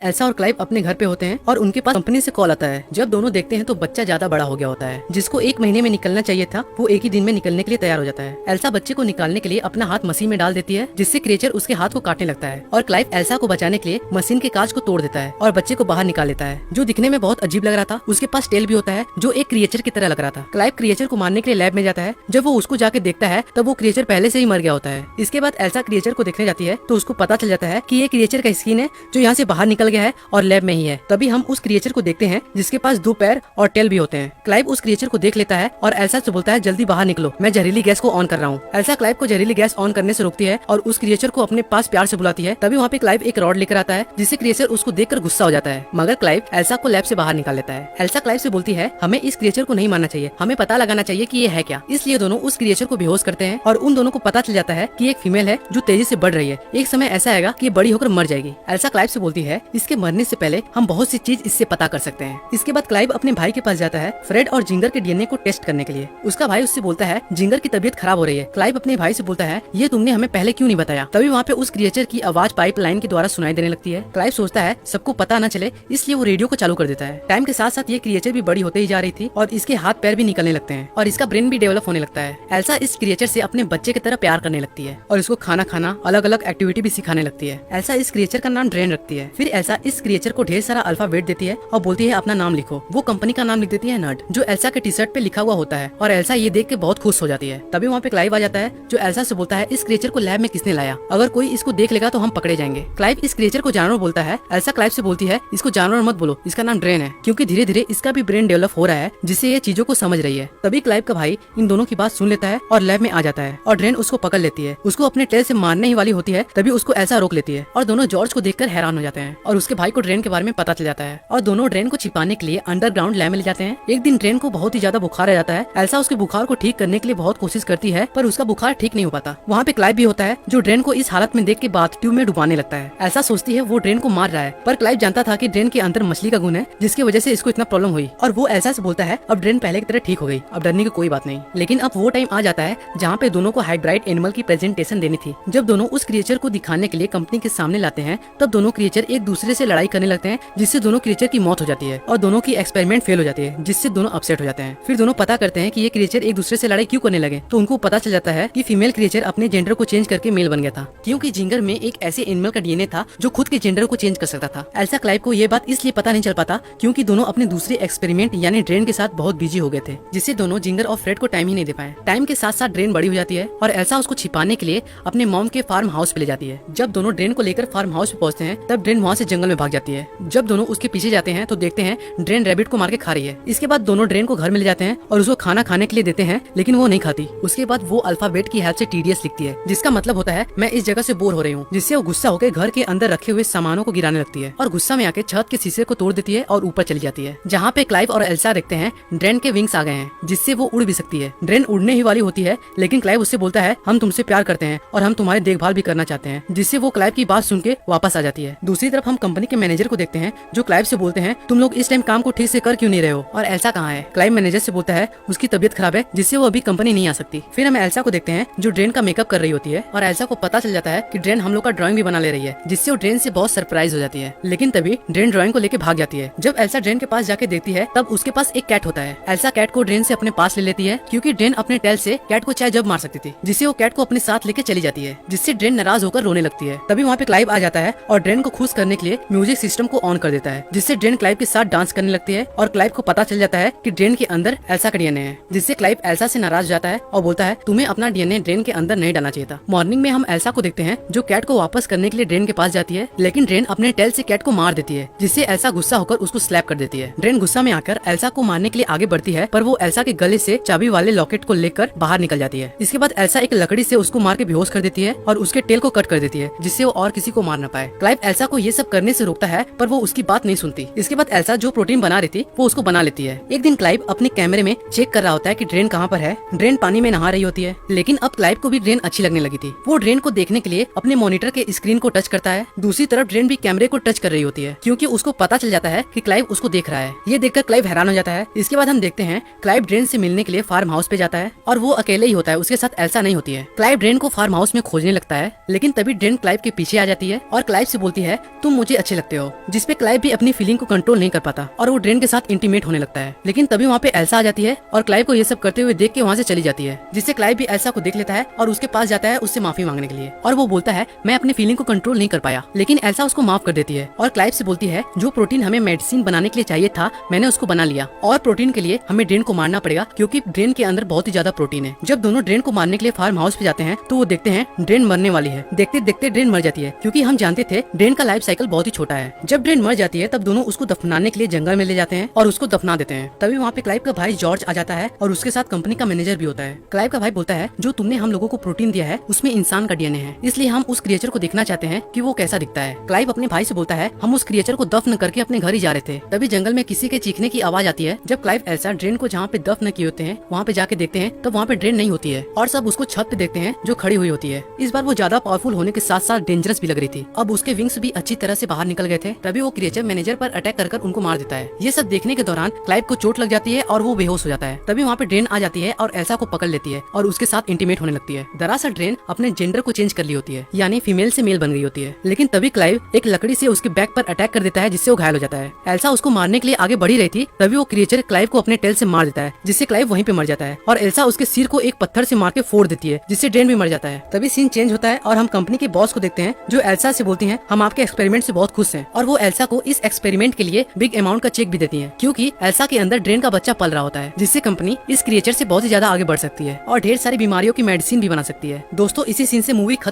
Elsa और Clive अपने घर पे होते हैं और उनके पास कंपनी से कॉल आता है। जब दोनों देखते हैं तो बच्चा ज्यादा बड़ा हो गया होता है। जिसको 1 महीने में निकलना चाहिए था वो 1 ही दिन में निकलने के लिए तैयार हो जाता है। एल्सा बच्चे को निकालने के लिए अपना हाथ मशीन में डाल देती है, जिससे क्रिएचर उसके हाथ को काटने लगता है और क्लाइव एल्सा को बचाने के लिए मशीन के कांच को तोड़ देता है और बच्चे को बाहर निकाल लेता है। जो दिखने में बहुत अजीब लग रहा था, उसके पास टेल भी होता है जो एक क्रिएचर की तरह लग रहा था। क्लाइव क्रिएचर को मारने के लिए लैब में जाता है। जब वो उसको जाके देखता है तब वो क्रिएचर पहले से ही मर गया होता है। इसके बाद एल्सा क्रिएचर को देखने जाती है तो उसको पता चल जाता है कि ये क्रिएचर का स्किन है जो यहाँ से बाहर निकल गया है और लैब में ही है। तभी हम उस क्रिएचर को देखते हैं जिसके पास 2 पैर और टेल भी होते हैं। क्लाइव उस क्रिएचर को देख लेता है और एल्सा से बोलता है जल्दी बाहर निकलो, मैं जहरीली गैस को ऑन कर रहा हूँ। एल्सा क्लाइव को जहरीली गैस ऑन करने से रोकती है और उस क्रिएचर को अपने पास प्यार से बुलाती है। तभी वहाँ पे क्लाइव एक रॉड लेकर आता है जिससे क्रिएचर उसको देखकर गुस्सा हो जाता है, मगर क्लाइव एल्सा को लैब से बाहर निकाल लेता है। एल्सा क्लाइव से बोलती है हमें इस क्रिएचर को नहीं मारना चाहिए, हमें पता लगाना चाहिए कि ये है क्या। इसलिए दोनों उस क्रिएचर को बेहोश करते हैं और उन दोनों को पता चल जाता है कि एक फीमेल है जो तेजी से बढ़ रही है। एक समय ऐसा आएगा कि ये बड़ी होकर मर जाएगी। एल्सा क्लाइव से बोलती है इसके मरने से पहले हम बहुत सी चीज इससे पता कर सकते हैं। इसके बाद क्लाइव अपने भाई के पास जाता है फ्रेड और जिंगर के डीएनए को टेस्ट करने के लिए। उसका भाई उससे बोलता है जिंगर की तबीयत खराब हो रही है। क्लाइव अपने भाई से बोलता है ये तुमने हमें पहले क्यों नहीं बताया। तभी वहाँ पे उस क्रिएचर की आवाज पाइपलाइन के द्वारा सुनाई देने लगती है। क्लाइव सोचता है सबको पता न चले, इसलिए वो रेडियो को चालू कर देता है। टाइम के साथ साथ ये क्रिएचर भी बड़ी होते ही जा रही थी और इसके हाथ पैर भी निकलने लगते हैं और इसका ब्रेन भी डेवलप होने लगता है। एल्सा इस क्रिएचर से अपने बच्चे की तरह प्यार करने लगती है और इसको खाना खाना, अलग अलग एक्टिविटी भी सिखाने लगती है। एल्सा इस क्रिएचर का नाम ड्रेन रखती है। फिर एल्सा इस क्रिएचर को ढेर सारा अल्फाबेट देती है और बोलती है अपना नाम लिखो। वो कंपनी का नाम लिख देती है नट, जो एल्सा के टी शर्ट पे लिखा हुआ होता है और एल्सा ये देख के बहुत खुश हो जाती है। तभी वहाँ पे क्लाइव आ जाता है जो एल्सा से बोलता है इस क्रिएचर को लैब में किसने लाया, अगर कोई इसको देख लेगा तो हम पकड़े जाएंगे। क्लाइव इस क्रिएचर को जानवर बोलता है। एल्सा क्लाइव से बोलती है इसको जानवर मत बोलो, इसका नाम ड्रेन है, क्योंकि धीरे धीरे इसका भी ब्रेन डेवलप हो रहा है जिससे ये चीजों को समझ रही है। तभी क्लाइव का भाई इन दोनों की बात सुन लेता है और लैब में आ जाता है और ड्रेन उसको पकड़ लेती है। उसको अपने टेल से मारने ही वाली होती है, तभी उसको एल्सा रोक लेती है और दोनों जॉर्ज को देखकर हैरान हो जाते हैं और उसके भाई को ड्रेन के बारे में पता चल जाता है और दोनों ड्रेन को छिपाने के लिए अंडरग्राउंड लैब में ले जाते हैं। एक दिन ड्रेन को बहुत ही ज्यादा बुखार आ जाता है। एल्सा उसके बुखार को ठीक करने के लिए बहुत कोशिश करती है पर उसका बुखार ठीक नहीं हो पाता। वहाँ पे क्लाइव भी होता है जो ड्रेन को इस हालत में देख के बाथ ट्यूब में डुबाने लगता है। एल्सा सोचती है वो ड्रेन को मार रहा है, पर क्लाइव जानता था कि ड्रेन के अंदर मछली का गुण है जिसकी वजह से इसको इतना प्रॉब्लम हुई और वो एल्सा से बोलता है अब ड्रेन पहले की तरह ठीक हो गई, अब डरने की कोई बात नहीं। लेकिन अब वो टाइम आ जाता है जहाँ पे दोनों को हाइब्रिड एनिमल की प्रेजेंटेशन देनी थी। जब दोनों उस क्रिएचर को दिखाने के लिए कंपनी के सामने लाते हैं तब दोनों क्रिएचर एक दूसरे से लड़ाई करने लगते हैं जिससे दोनों क्रिएचर की मौत हो जाती है और दोनों की एक्सपेरिमेंट फेल हो जाती है जिससे दोनों अपसेट हो जाते हैं। फिर दोनों पता करते हैं कि ये क्रिएचर एक दूसरे से लड़ाई क्यों करने लगे, तो उनको पता चल जाता है कि फीमेल क्रिएचर अपने जेंडर को चेंज करके मेल बन गया था, क्योंकि जिंगर में एक ऐसे एनिमल का डीएनए था जो खुद के जेंडर को चेंज कर सकता था। एल्सा क्लाइव को ये बात इसलिए पता नहीं चल पाता क्योंकि दोनों अपने दूसरे एक्सपेरिमेंट यानी ड्रेन के साथ बहुत बिजी हो गए थे, जिससे दोनों जिंगर और फ्रेड को टाइम ही नहीं दे पाए। टाइम के साथ साथ ड्रेन बड़ी हो जाती है और एल्सा उसको छिपाने के लिए अपने मॉम के फार्म हाउस पे ले जाती है। जब दोनों ड्रेन को लेकर फार्म हाउस पे पहुंचते हैं तब ड्रेन वहाँ से जंगल में भाग जाती है। जब दोनों उसके पीछे जाते हैं तो देखते हैं ड्रेन रैबिट को मार के खा रही है। इसके बाद दोनों ड्रेन को घर में ले जाते हैं और उसको खाना खाने के लिए देते हैं, लेकिन वो नहीं खाती। उसके बाद वो अल्फाबेट की हेल्प से टीडीएस लिखती है, जिसका मतलब होता है मैं इस जगह से बोर हो रही हूँ, जिससे वो गुस्सा होकर घर के अंदर रखे हुए सामानों को गिराने लगती है और गुस्सा में आके छत के शीशे को तोड़ देती है और ऊपर चली जाती है, जहाँ पे क्लाइव और एल्सा देखते हैं ड्रेन के विंग्स आ गए हैं जिससे वो उड़ भी सकती है। ड्रेन उड़ने ही वाली होती है, लेकिन क्लाइव उससे बोलता है हम तुमसे प्यार करते हैं और हम तुम्हारी देखभाल भी करना चाहते हैं, जिससे वो क्लाइव की बात सुन के वापस आ जाती है। दूसरी तरफ हम कंपनी के मैनेजर को देखते हैं जो क्लाइव से बोलते हैं तुम लोग इस टाइम काम को ठीक से कर क्यों नहीं रहे हो और एल्सा कहाँ है। क्लाइव मैनेजर से बोलता है उसकी तबीयत खराब है जिससे वो अभी कंपनी नहीं आ सकती। फिर हम एल्सा को देखते हैं जो ड्रेन का मेकअप कर रही होती है और एल्सा को पता चल जाता है कि ड्रेन हम लोग का ड्राइंग भी बना ले रही है, जिससे वो ड्रेन से बहुत सरप्राइज हो जाती है। लेकिन तभी ड्रेन ड्राइंग को लेके भाग जाती है। जब एल्सा ड्रेन के पास जाके देखती है तब उसके पास एक कैट होता है। एल्सा कैट को ड्रेन से अपने पास ले लेती है क्योंकि ड्रेन अपने टेल से कैट को चाहे जब मार सकती थी, जिससे वो कैट को अपने साथ लेके चली जाती है, जिससे ड्रेन नाराज होकर रोने लगती है। तभी वहाँ पे क्लाइव आ जाता है और ड्रेन को खुश करने के लिए म्यूजिक सिस्टम को ऑन कर देता है, जिससे ड्रेन क्लाइव के साथ डांस करने लगती है और क्लाइव को पता चल जाता है कि ड्रेन के अंदर एल्सा का डीएनए है, जिससे क्लाइव एल्सा से नाराज जाता है और बोलता है तुम्हें अपना डीएनए ड्रेन के अंदर नहीं डालना चाहिए था। मॉर्निंग में हम एल्सा को देखते हैं जो कैट को वापस करने के लिए ड्रेन के पास जाती है, लेकिन ड्रेन अपने टेल से कैट को मार देती है, जिससे एल्सा गुस्सा होकर उसको स्लैप कर देती है। ड्रेन गुस्सा में आकर एल्सा को मारने के लिए आगे बढ़ती है, पर वो एल्सा के गले से चाबी वाले लॉकेट को लेकर बाहर निकल जाती है। इसके बाद एल्सा एक लकड़ी से उसको मार के बेहोश कर देती है और उसके टेल को कट कर देती है, जिससे वो और किसी को मार न पाए। क्लाइव एल्सा को ये सब करने से रोकता है, पर वो उसकी बात नहीं सुनती। इसके बाद एल्सा जो प्रोटीन बना रही थी वो उसको बना लेती है। एक दिन क्लाइव अपने कैमरे में चेक कर रहा होता है कि ड्रेन कहाँ पर है। ड्रेन पानी में नहा रही होती है, लेकिन अब क्लाइव को भी ड्रेन अच्छी लगने लगी थी। वो ड्रेन को देखने के लिए अपने मॉनिटर के स्क्रीन को टच करता है। दूसरी तरफ ड्रेन भी कैमरे को टच कर रही होती है, क्योंकि उसको पता चल जाता है कि क्लाइव उसको देख रहा है। ये देखकर क्लाइव हैरान हो जाता है। इसके बाद हम देखते हैं क्लाइव ड्रेन से मिलने के लिए फार्म हाउस पे जाता है और वो अकेले ही होता है, उसके साथ एल्सा नहीं होती है। क्लाइव ड्रेन को फार्म हाउस में खोजने लगता है, लेकिन तभी ड्रेन क्लाइव के पीछे आ जाती है और क्लाइव से बोलती है तुम मुझे मुझे अच्छे लगते हो, जिसपे क्लाइव भी अपनी फीलिंग को कंट्रोल नहीं कर पाता और वो ड्रेन के साथ इंटीमेट होने लगता है। लेकिन तभी वहाँ पे एल्सा आ जाती है और क्लाइव को ये सब करते हुए देख के वहाँ से चली जाती है, जिससे क्लाइव भी एल्सा को देख लेता है और उसके पास जाता है उससे माफी मांगने के लिए। और वो बोलता है मैं अपनी फीलिंग को कंट्रोल नहीं कर पाया, लेकिन एल्सा उसको माफ कर देती है और क्लाइव से बोलती है जो प्रोटीन हमें मेडिसिन बनाने के लिए चाहिए था मैंने उसको बना लिया, और प्रोटीन के लिए हमें ड्रेन को मारना पड़ेगा क्योंकि ड्रेन के अंदर बहुत ही ज्यादा प्रोटीन है। जब दोनों ड्रेन को मारने के लिए फार्म हाउस पे जाते हैं तो वो देखते हैं ड्रेन मरने वाली है। देखते देखते ड्रेन मर जाती है, क्योंकि हम जानते थे ड्रेन का लाइफ साइकिल बहुत ही छोटा है। जब ड्रेन मर जाती है तब दोनों उसको दफनाने के लिए जंगल में ले जाते हैं और उसको दफना देते हैं। तभी वहाँ पे क्लाइव का भाई जॉर्ज आ जाता है और उसके साथ कंपनी का मैनेजर भी होता है। क्लाइव का भाई बोलता है जो तुमने हम लोगों को प्रोटीन दिया है उसमें इंसान का डीएनए है, इसलिए हम उस क्रिएचर को देखना चाहते हैं कि वो कैसा दिखता है। क्लाइव अपने भाई से बोलता है हम उस क्रिएचर को दफन करके अपने घर ही जा रहे थे। तभी जंगल में किसी के चीखने की आवाज आती है। जब क्लाइव एल्सा ड्रेन को जहाँ पे दफन किए होते हैं वहाँ पे जाके देखते हैं तब वहाँ पे ड्रेन नहीं होती है और सब उसको छत पे देखते हैं जो खड़ी हुई होती है। इस बार वो ज्यादा पावरफुल होने के साथ साथ डेंजरस भी लग रही थी। अब उसके विंग्स भी अच्छी तरह से बाहर निकल गए थे। तभी वो क्रिएचर मैनेजर पर अटैक कर उनको मार देता है। ये सब देखने के दौरान क्लाइव को चोट लग जाती है और वो बेहोश हो जाता है। तभी वहाँ पे ड्रेन आ जाती है और एल्सा को पकड़ लेती है और उसके साथ इंटीमेट होने लगती है। दरअसल ड्रेन अपने जेंडर को चेंज कर ली होती है, यानी फीमेल से मेल बन गई होती है। लेकिन तभी क्लाइव एक लकड़ी से उसके बैक पर अटैक कर देता है, जिससे वो घायल हो जाता है। एल्सा उसको मारने के लिए आगे बढ़ी रही थी, तभी वो क्रिएचर क्लाइव को अपने टेल से मार देता है, जिससे क्लाइव वहीं पे मर जाता है और एल्सा उसके सिर को एक पत्थर से मार के फोड़ देती है, जिससे ड्रेन भी मर जाता है। तभी सीन चेंज होता है और हम कंपनी के बॉस को देखते हैं जो एल्सा से बोलती हैं हम आपके एक्सपेरिमेंट से बहुत खुश हैं, और वो एल्सा को इस एक्सपेरिमेंट के लिए बिग अमाउंट का चेक भी देती है, क्योंकि एल्सा के अंदर ड्रेन का बच्चा पल रहा होता है, जिससे कंपनी इस क्रिएचर से बहुत ही ज्यादा आगे बढ़ सकती है और ढेर सारी बीमारियों की मेडिसिन भी बना सकती है। दोस्तों इसी सीन से मूवी खत्म